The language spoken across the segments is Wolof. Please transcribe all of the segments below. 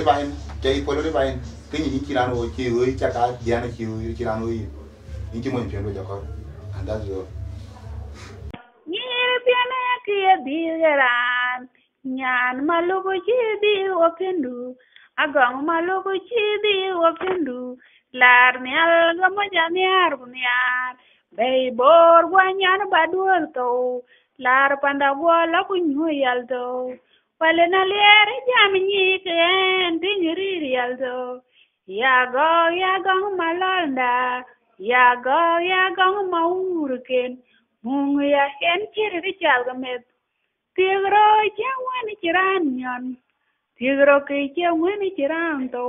bain jai polo de bain kini ni kirano ki oi chaka diana ki oi kirano yi ni mo impendo jako and that's all ni piana ki bigaran nyan malugo chi bi opendu agong malugo chi bi opendu lar mi al ga mo jamiar bunyar bei bor wanyan badur to lar panda gola kunyu yaldo wale na lere jam ni ken dingiri yaldo ya go malanda ya go maurken mung ya hen chiri chalga met tigro chawan chiran nyon tigro ke chawan chiran to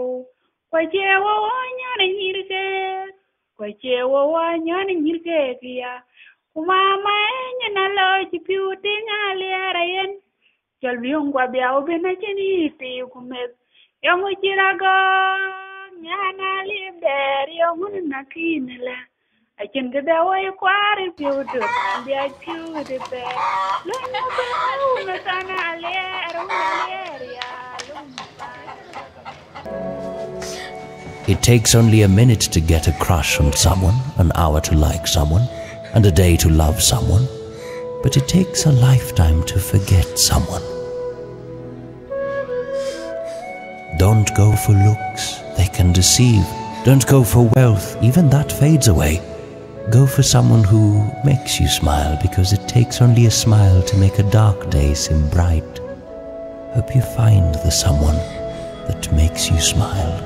kwa chewo nyon nyirke kwa chewo nyon nyirke kia kumama nyana lo chipiu tinga lera yen chalbiung kwa biao bena cheni ti kumet yongu chirago nyana liber yongu nakinela achen gada way kwari piu to dia piu de pe lo no ba na sana lera ya lo It takes only a minute to get a crush on someone, an hour to like someone, and a day to love someone. But it takes a lifetime to forget someone. Don't go for looks, they can deceive. Don't go for wealth, even that fades away. Go for someone who makes you smile, because it takes only a smile to make a dark day seem bright. Hope you find the someone that makes you smile.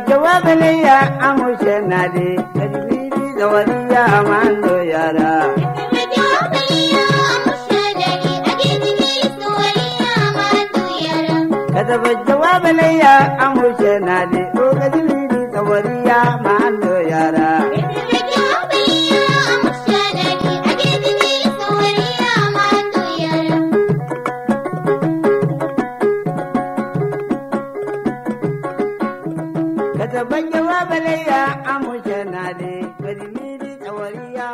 Jawab liya amushenadi kadibidi zawadiya amando yara jawab liya amushenadi kadibidi zawadiya amando yara kadaba jawab liya amushenadi kadibidi zawadiya amando yara jawab liya amushenadi kadibidi zawadiya amando yara Kata jawab liya amushenadi kadibidi zawadiya